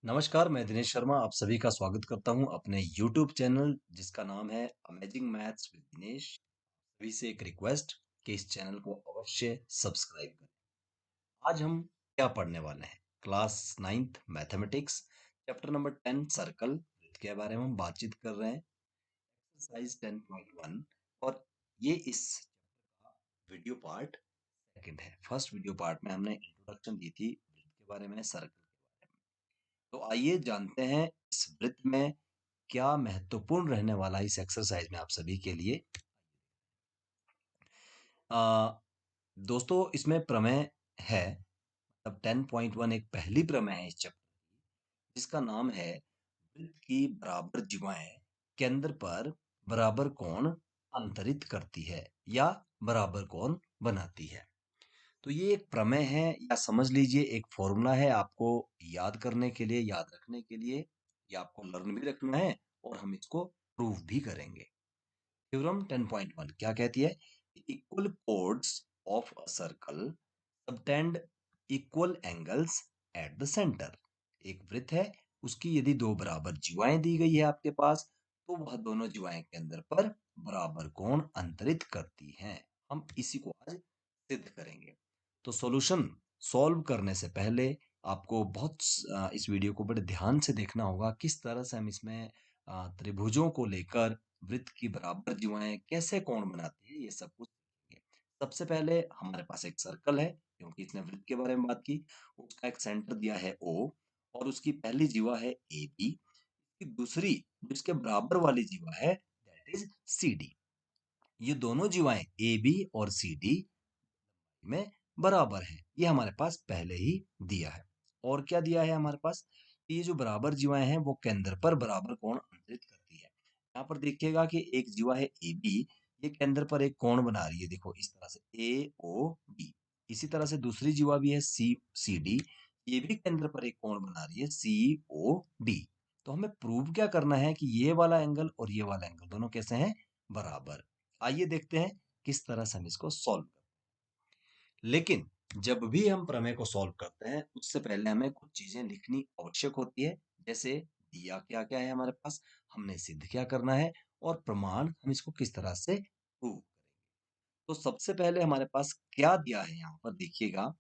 नमस्कार, मैं दिनेश शर्मा आप सभी का स्वागत करता हूं अपने YouTube चैनल जिसका नाम है अमेजिंग मैथ्स विद दिनेश। सभी से एक रिक्वेस्ट कि इस चैनल को अवश्य सब्सक्राइब करें। आज हम क्या पढ़ने वाले हैं? Class 9th mathematics chapter number 10 circle के बारे में हम बातचीत कर रहे हैं। एक्सरसाइज 10.1 और ये इस वीडियो पार्ट सेकंड है। फर्स्ट वीडियो पार्ट में हमने इंट्रोडक्शन दी थी वृत्त के बारे में, सर्कल के बारे में। तो आइए जानते हैं इस वृत्त में क्या महत्वपूर्ण रहने वाला है इस एक्सरसाइज में आप सभी के लिए। आ, दोस्तों इसमें प्रमेय है। अब 10.1 एक पहली प्रमेय है इस चैप्टर जिसका नाम है वृत्त की बराबर जीवाएं केंद्र पर बराबर कोण अंतरित करती है या बराबर कोण बनाती है। तो ये एक प्रमेय है या समझ लीजिए एक फॉर्मूला है आपको याद करने के लिए, याद रखने के लिए, या आपको लर्न भी रखना है और हम इसको प्रूव भी करेंगे। थ्योरम 10.1 क्या कहती है? Equal codes of a circle subtend equal angles at the centre. एक वृत्त है, उसकी यदि दो बराबर जीवाएं दी गई है आपके पास, तो वह दोनों जीवाएं केंद्र पर बराबर कोण अंतरित करती हैं। हम इसी को आज सिद्ध करेंगे। तो सॉल्यूशन सॉल्व करने से पहले आपको इस वीडियो को बड़े ध्यान से देखना होगा किस तरह से हम इसमें त्रिभुजों को लेकर वृत्त की बराबर जीवाएं कैसे कोण बनाती है, ये सब कुछ सीखेंगे। सबसे पहले हमारे पास एक सर्कल है, क्योंकि इसने वृत्त के बारे में बात की। उसका एक सेंटर दिया है O और उसकी पहली जीवा है AB। दूसरी जिसके बराबर वाली जीवा है दैट इज CD। ये दोनों जीवाएं AB और CD में बराबर है, ये हमारे पास पहले ही दिया है। और क्या दिया है हमारे पास? ये जो बराबर जीवाएं हैं वो केंद्र पर बराबर कोण अंतरित करती है। यहाँ पर देखिएगा कि एक जीवा है ए बी, ये केंद्र पर एक कोण बना रही है, देखो इस तरह से ए ओ बी। इसी तरह से दूसरी जीवा भी है सी सी डी, ये भी केंद्र पर एक कोण बना रही है सी ओ डी। तो हमें प्रूव क्या करना है कि ये वाला एंगल और ये वाला एंगल दोनों कैसे हैं? बराबर। आइए देखते हैं किस तरह से हम इसको सॉल्व करते हैं। लेकिन जब भी हम प्रमेय को सॉल्व करते हैं उससे पहले हमें कुछ चीजें लिखनी आवश्यक होती है। जैसे दिया क्या क्या है हमारे पास, हमने सिद्ध क्या करना है, और प्रमाण हम इसको किस तरह से प्रूव करेंगे। तो सबसे पहले हमारे पास क्या दिया है, यहाँ पर देखिएगा।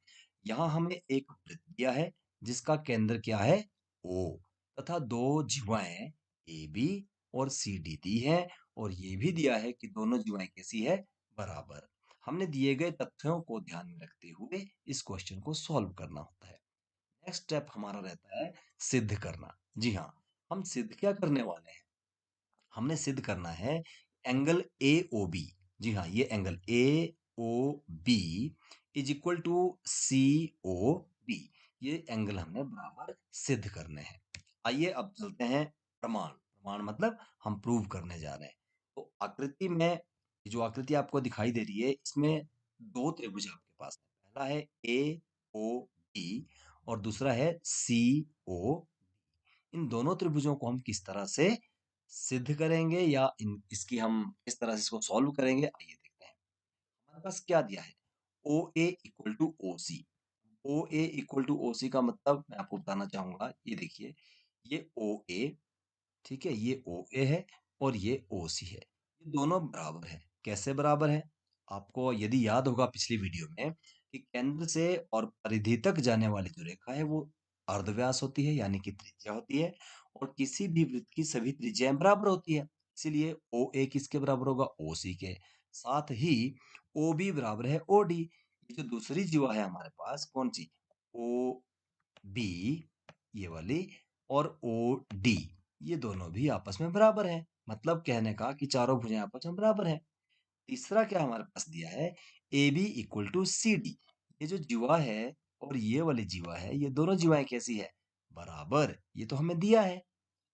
यहाँ हमें एक वृत्त दिया है जिसका केंद्र क्या है? O, तथा दो जीवाएं ए बी और सी डी दी है, और ये भी दिया है कि दोनों जीवाएं कैसी है? बराबर। हमने दिए गए तथ्यों को ध्यान में रखते हुए इस क्वेश्चन को सॉल्व करना होता है। नेक्स्ट स्टेप हमारा रहता है सिद्ध करना। जी हाँ, हम सिद्ध क्या करने वाले हैं? हमने सिद्ध करना है एंगल ए ओ बी। जी हाँ, ये angle A O B is equal to C O B, ये एंगल हमने बराबर सिद्ध करने हैं। आइए अब चलते हैं प्रमाण। प्रमाण मतलब हम प्रूव करने जा रहे हैं। तो आकृति में, जो आकृति आपको दिखाई दे रही है, इसमें दो त्रिभुज आपके पास है। पहला है ए ओ बी और दूसरा है सी ओ। इन दोनों त्रिभुजों को हम किस तरह से सिद्ध करेंगे या इसकी हम किस तरह से इसको सॉल्व करेंगे, आइए देखते हैं। हमारे पास क्या दिया है? ओ ए इक्वल टू ओ सी। ओ ए इक्वल टू ओ सी का मतलब मैं आपको बताना चाहूंगा, ये देखिए, ये ओ ए, ठीक है, ये ओ ए है और ये ओ सी है। ये दोनों बराबर है। कैसे बराबर है? आपको यदि याद होगा पिछली वीडियो में कि केंद्र से और परिधि तक जाने वाली जो रेखा है वो अर्धव्यास होती है, यानी कि त्रिज्या होती है, और किसी भी वृत्त की सभी त्रिज्याएं बराबर होती है। इसीलिए ओ ए किसके बराबर होगा? ओ सी के। साथ ही ओ बी बराबर है ओ डी। ये जो दूसरी जीवा है हमारे पास, कौन सी? ओ बी, ये वाली, और ओ डी, ये दोनों भी आपस में बराबर हैं। मतलब कहने का कि चारों भुजाएं आपस में बराबर हैं। तीसरा क्या हमारे पास दिया है? A B equal to C D. ये जो जीवा है और ये वाली जीवा है, ये दोनों जीवाएं कैसी है? बराबर। ये तो हमें दिया है।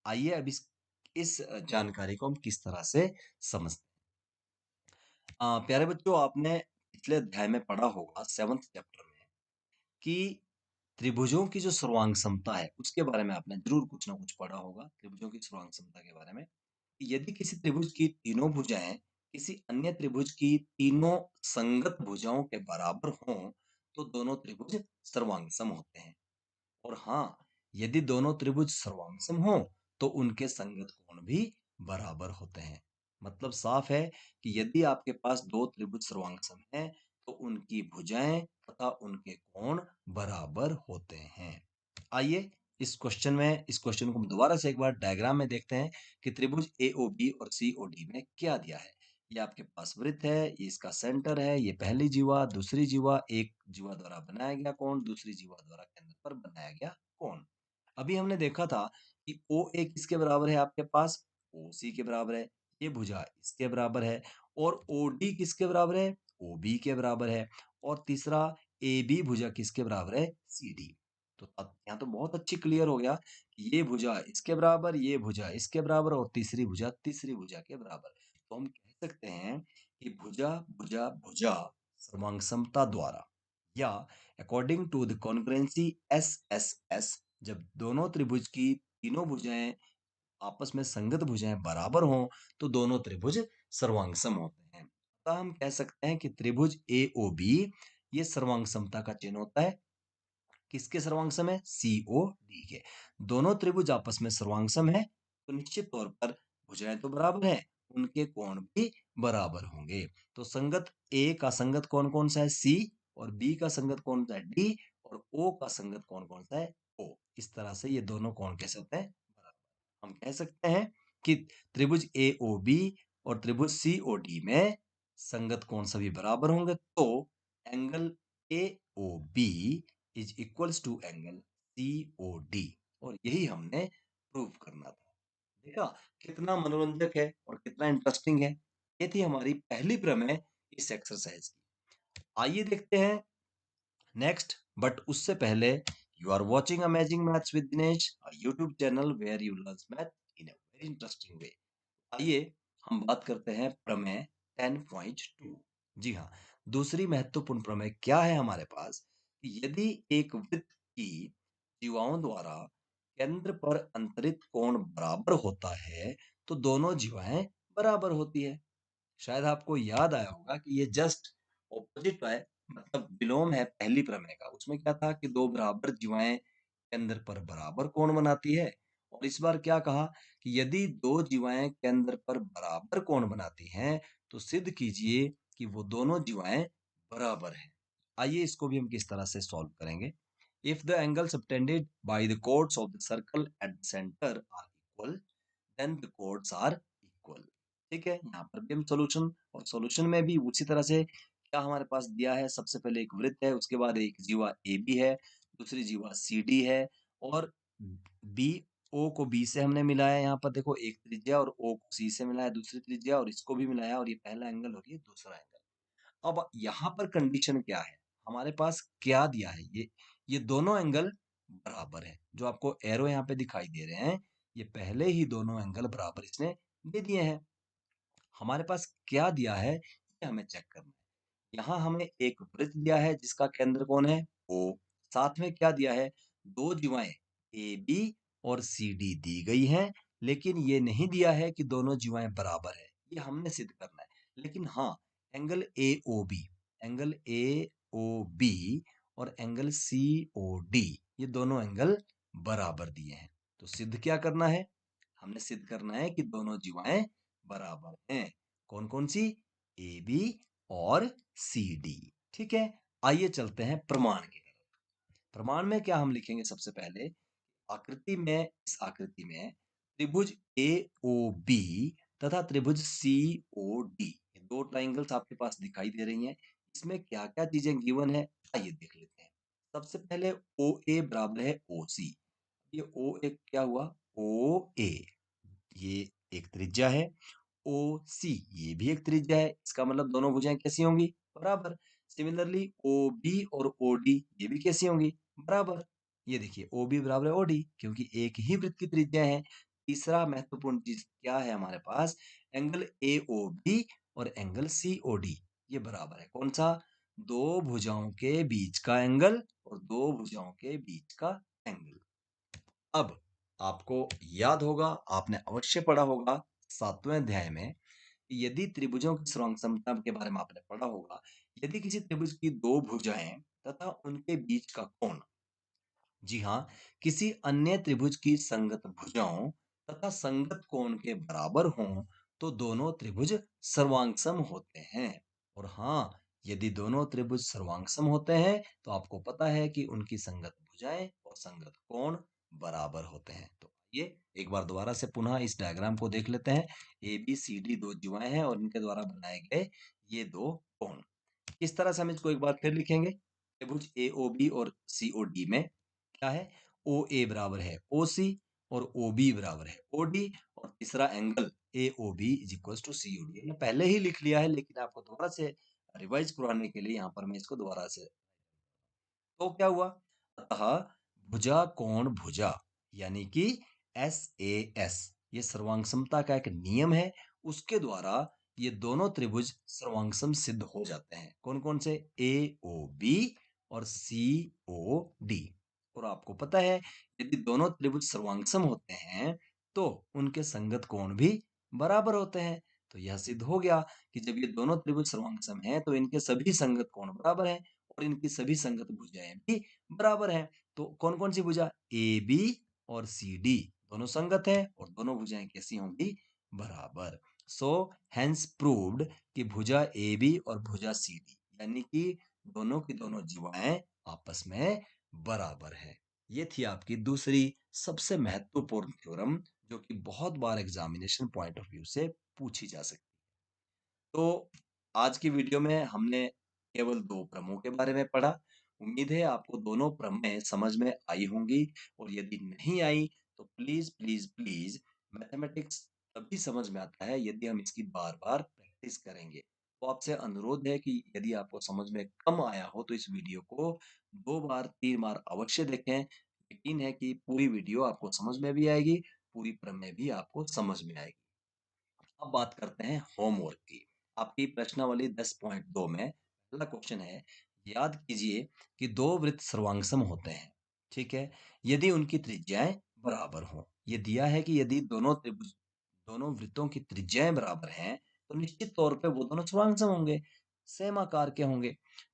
आइए अब इस जानकारी को हम किस तरह से समझते हैं। प्यारे बच्चों, आपने पिछले अध्याय में पढ़ा होगा 7th चैप्टर में कि त्रिभुजों की जो सर्वांग समता है उसके बारे में आपने जरूर कुछ ना कुछ पढ़ा होगा। त्रिभुजों की सर्वांग समता के बारे में, यदि किसी त्रिभुज की तीनों भुजाएं किसी अन्य त्रिभुज की तीनों संगत भुजाओं के बराबर हों तो दोनों त्रिभुज सर्वांग सम होते हैं। और हाँ, यदि दोनों त्रिभुज सर्वांगसम हो तो उनके संगत कोण भी बराबर होते हैं। मतलब साफ है कि यदि आपके पास दो त्रिभुज सर्वांगसम हैं तो उनकी भुजाएं तथा उनके कोण बराबर होते हैं। आइए इस क्वेश्चन को हम दोबारा से एक बार डायग्राम में देखते हैं कि त्रिभुज AOB और COD में क्या दिया है। ये आपके पास वृत्त है, ये इसका सेंटर है, ये पहली जीवा, दूसरी जीवा, एक जीवा द्वारा बनाया गया कोण, दूसरी जीवा द्वारा केंद्र पर बनाया गया कोण। अभी हमने देखा था कि OA किसके बराबर है आपके पास, OC के बराबर है, ये भुजा इसके बराबर है, और OD किसके बराबर है, OB के बराबर है, और तीसरा AB भुजा किसके बराबर है, CD। तो अब यहाँ तो बहुत अच्छी क्लियर हो गया कि ये भुजा इसके बराबर, ये भुजा इसके बराबर, और तीसरी भुजा के बराबर। तो हम कह सकते हैं कि भुजा भुजा भुजा सर्वांगसमता द्वारा या according to the congruency SSS, जब दोनों त्रिभुज की तीनों भुजाएं आपस में संगत भुजाएं बराबर हों तो दोनों त्रिभुज सर्वांगसम होते हैं। अतः हम कह सकते हैं कि त्रिभुज AOB ये सर्वांगसमता का चिन्ह होता है। किसके सर्वांगसम है, COD के। दोनों त्रिभुज आपस में सर्वांगसम है तो निश्चित तौर पर भुजाएं तो बराबर है, उनके कोण भी बराबर होंगे। तो संगत A का संगत कोण कौन सा है, C, और B का संगत कौन सा है, D, और O का संगत कोण कौन सा है, O। इस तरह से ये दोनों कोण कैसे होते हैं, बराबर। हम कह सकते हैं कि त्रिभुज AOB और त्रिभुज COD में संगत कोण सभी बराबर होंगे तो angle AOB is equals to angle COD, और यही हमने प्रूव करना था। देखा कितना मनोरंजक है और कितना इंटरेस्टिंग है। ये थी हमारी पहली प्रमेय इस एक्सरसाइज की। आइए देखते हैं नेक्स्ट, बट उससे पहले you are watching amazing maths with Dinesh, YouTube channel where you learn math in a very interesting way. आइए हम बात करते हैं प्रमेय 10.2। जी हाँ, दूसरी महत्वपूर्ण प्रमेय क्या है हमारे पास कि यदि एक वृत्त की जीवाओं द्वारा केंद्र पर अंतरित कोण बराबर होता है तो दोनों जीवाएं बराबर होती है। शायद आपको याद आया होगा कि ये जस्ट ऑपोजिट है, मतलब विलोम है पहली प्रमेय का। उसमें क्या था कि दो बराबर जीवाएं केंद्र पर बराबर कोण बनाती है, और इस बार क्या कहा कि यदि दो जीवाएं केंद्र पर बराबर कोण बनाती हैं तो सिद्ध कीजिए कि वो दोनों जीवाएं बराबर हैं। आइए इसको भी हम किस तरह से सॉल्व करेंगे। If the angle subtended by the chords of the circle at the center are equal, then the chords are equal। ठीक है, यहाँ पर भी हम सॉल्यूशन, और सॉल्यूशन में भी उसी तरह से क्या हमारे पास दिया है, सबसे पहले एक वृत्त है, उसके बाद एक जीवा AB है, दूसरी जीवा CD है, और B, O को B से हमने मिलाया, यहाँ पर देखो एक त्रिज्या, और O को C से मिलाया दूसरी त्रिज्या, और इसको भी मिलाया, और ये पहला एंगल और ये दूसरा एंगल। अब यहाँ पर कंडीशन क्या है, हमारे पास क्या दिया है, ये दोनों एंगल बराबर है। जो आपको एरो यहाँ पे दिखाई दे रहे हैं, ये पहले ही दोनों एंगल बराबर इसने दे दिए हैं। हमारे पास क्या दिया है ये हमें चेक करना है। यहाँ हमें एक वृत्त दिया है जिसका केंद्र कौन है, O। साथ में क्या दिया है, दो जीवाएं AB और CD दी गई हैं, लेकिन ये नहीं दिया है कि दोनों जीवाएं बराबर है। ये हमने सिद्ध करना है। लेकिन हाँ, एंगल AOB, एंगल AOB और एंगल COD, ये दोनों एंगल बराबर दिए हैं। तो सिद्ध क्या करना है, हमने सिद्ध करना है कि दोनों जीवाएं बराबर हैं। कौन कौन सी, AB और CD। ठीक है, आइए चलते हैं प्रमाण की तरफ। प्रमाण में क्या हम लिखेंगे, सबसे पहले आकृति में, इस आकृति में त्रिभुज AOB तथा त्रिभुज COD, ये दो ट्राइंगल्स आपके पास दिखाई दे रही हैं। इसमें क्या क्या चीजें गिवन है, आइए देख लेते हैं। सबसे पहले OA बराबर है OC। ये OA क्या हुआ, OA ये एक त्रिज्या है, OC ये भी एक त्रिज्या है, इसका मतलब दोनों भुजाएं कैसी होंगी, बराबर। सिमिलरली OB और OD ये भी कैसी होंगी, बराबर। ये देखिए OB बराबर है OD, क्योंकि एक ही वृत्त की त्रिज्या है। तीसरा महत्वपूर्ण चीज क्या है हमारे पास, एंगल AOB और एंगल COD ये बराबर है। कौन सा, दो भुजाओं के बीच का एंगल और दो भुजाओं के बीच का एंगल। अब आपको याद होगा, आपने अवश्य पढ़ा होगा 7वें अध्याय में, यदि त्रिभुजों की सर्वांग समता के बारे में आपने पढ़ा होगा। यदि किसी त्रिभुज की दो भुजाएं तथा उनके बीच का कोण जी हाँ, किसी अन्य त्रिभुज की संगत भुजाओं तथा संगत कोण के बराबर हों तो दोनों त्रिभुज सर्वांगसम होते हैं। और हाँ, यदि दोनों त्रिभुज सर्वांगसम होते हैं तो आपको पता है कि उनकी संगत भुजाएं और संगत कोण बराबर होते हैं। तो ये एक बार दोबारा से पुनः इस डायग्राम को देख लेते हैं। ए बी सी डी दो जीवाएं हैं और इनके द्वारा बनाए गए ये दो कोण। इस तरह से हम इसको एक बार फिर लिखेंगे। त्रिभुज ए ओ बी और सी ओ डी में क्या है, ओ ए बराबर है ओ सी और ओ बी बराबर है ओ डी, और तीसरा angle A O B is equal to C O D. पहले ही लिख लिया है लेकिन आपको दोबारा से रिवाइज करवाने के लिए यहाँ पर मैं इसको दोबारा से, तो क्या हुआ, अतः भुजा कोण भुजा यानी कि एस ए एस, ये सर्वांग का एक नियम है। उसके द्वारा ये दोनों त्रिभुज सर्वांगसम सिद्ध हो जाते हैं। कौन कौन से, ए ओ बी और सी ओ डी। और आपको पता है यदि दोनों त्रिभुज सर्वांगसम होते हैं तो उनके संगत कोण भी बराबर होते हैं। तो यह सिद्ध हो गया कि जब ये दोनों त्रिभुज सर्वांगसम हैं तो इनके सभी संगत कोण बराबर हैं और इनकी सभी संगत भुजाएं भी बराबर हैं। तो कौन कौन सी भुजा, ए बी और सी डी दोनों संगत है और दोनों भुजाएं कैसी होंगी, बराबर। सो हेंस प्रूव्ड कि भुजा ए बी और भुजा सी डी यानी कि दोनों की दोनों जीवाएं आपस में बराबर है। ये थी आपकी दूसरी सबसे महत्वपूर्ण थ्योरम जो कि बहुत बार एग्जामिनेशन पॉइंट ऑफ व्यू से पूछी जा सकती है। तो आज की वीडियो में हमने केवल दो प्रमेयों के बारे में पढ़ा। उम्मीद है आपको दोनों प्रमेय समझ में आई होंगी, और यदि नहीं आई तो प्लीज प्लीज प्लीज, मैथमेटिक्स तभी समझ में आता है यदि हम इसकी बार बार प्रैक्टिस करेंगे। तो आपसे अनुरोध है कि यदि आपको समझ में कम आया हो तो इस वीडियो को दो बार तीन बार अवश्य देखें। यकीन है कि पूरी वीडियो आपको समझ में भी आएगी, पूरी प्रमेय भी आपको समझ में आएगी। अब बात करते हैं होमवर्क की। आपकी प्रश्नावली 10.2 में पहला क्वेश्चन है, याद कीजिए कि दो वृत्त सर्वांगसम होते हैं, ठीक है, यदि उनकी त्रिज्याएं बराबर हों। ये दिया है कि यदि दोनों वृत्तों की त्रिज्याएं बराबर हैं तो निश्चित तौर पे वो दोनों सर्वांगसम होंगे, सेम आकार के होंगे।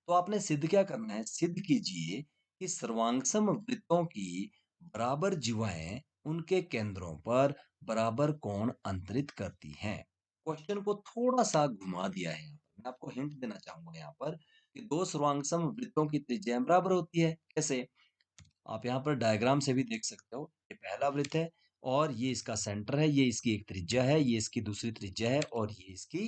तो आपने सिद्ध क्या करना है, सिद्ध कीजिए कि सर्वांगसम वृत्तों की बराबर जीवाएं उनके केंद्रों पर बराबर कोण अंतरित करती हैं। क्वेश्चन को थोड़ा सा घुमा दिया है यहाँ पर। मैं आपको हिंट देना चाहूंगा यहाँ पर कि दो सर्वांगसम वृत्तों की त्रिज्याएं बराबर होती है। कैसे, आप यहाँ पर डायग्राम से भी देख सकते हो। ये पहला वृत्त है और ये इसका सेंटर है, ये इसकी एक त्रिज्या है, ये इसकी दूसरी त्रिज्या है और ये इसकी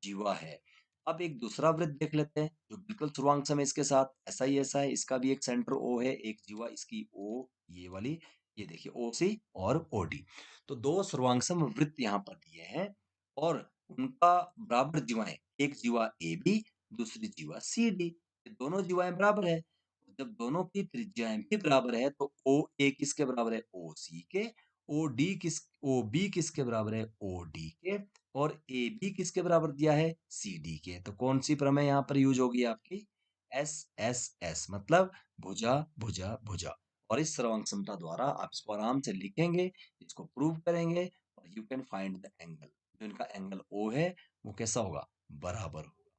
जीवा है। अब एक दूसरा वृत्त देख लेते हैं जो बिल्कुल सर्वांगसम है इसके साथ, ऐसा ही ऐसा है, इसका भी एक सेंटर ओ है, एक जीवा इसकी ओ, ये वाली, ये देखिए ओ सी और ओ डी। तो दो सर्वांगसम वृत्त यहाँ पर दिए हैं और उनका बराबर जीवाएं, एक जीवा ए बी, दूसरी जीवा सी डी, ये दोनों जीवाएं बराबर है। जब दोनों की त्रिज्याएं भी बराबर है तो ओ ए किसके बराबर है, ओ सी के, ओ बी किसके बराबर है, ओ डी के, और ए बी किसके बराबर दिया है, सी डी के। तो कौन सी प्रमेय यहाँ पर यूज होगी आपकी, एस एस एस, मतलब भुजा भुजा भुजा। और इस सर्वांग समता द्वारा आप इसको आराम से लिखेंगे, इसको प्रूव करेंगे और you can find the angle. जो इनका एंगल ओ है वो कैसा होगा, बराबर होगा।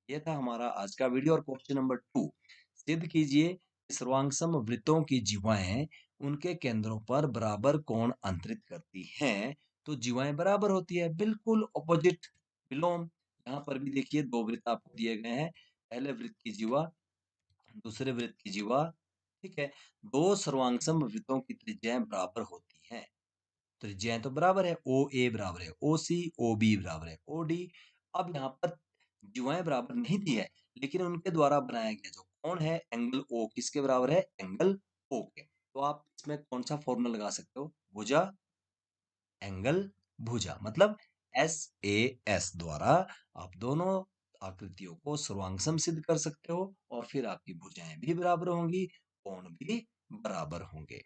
ये था हमारा आज का वीडियो। और क्वेश्चन नंबर 2, सिद्ध कीजिए कि सर्वांगसम वृत्तों की जीवाएं उनके केंद्रों पर बराबर कोण अंतरित करती हैं। तो जीवाएं बराबर होती है, बिल्कुल ऑपोजिट, विलोम। यहाँ पर भी देखिए दो वृत्त आपको दिए गए हैं, पहले वृत्त की जीवा, दूसरे वृत्त की जीवा, ठीक है। दो सर्वांगसम वृत्तों की त्रिज्याएं बराबर होती हैं, त्रिज्याएं तो बराबर है, ओ ए बराबर है ओ सी, ओ बी बराबर है ओ डी। अब यहाँ पर जीवाएं बराबर नहीं दी है लेकिन उनके द्वारा बनाया गया जो कोण है, एंगल ओ किसके बराबर है, एंगल ओ के। तो आप इसमें कौन सा फॉर्मूला लगा सकते हो, भुजा एंगल भुजा, मतलब एस ए एस द्वारा आप दोनों आकृतियों को सर्वांगसम सिद्ध कर सकते हो और फिर आपकी भुजाएं भी बराबर होंगी, कोण भी बराबर होंगे।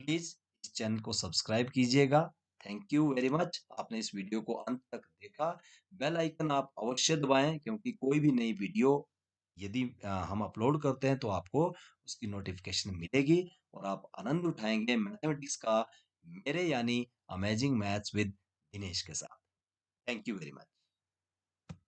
प्लीज इस चैनल को सब्सक्राइब कीजिएगा। थैंक यू वेरी मच, आपने इस वीडियो को अंत तक देखा। बेल आइकन आप अवश्य दबाएं क्योंकि कोई भी नई वीडियो यदि हम अपलोड करते हैं तो आपको उसकी नोटिफिकेशन मिलेगी और आप आनंद उठाएंगे मैथमेटिक्स का, मेरे यानी अमेजिंग मैथ्स विद दिनेश के साथ। Thank you very much.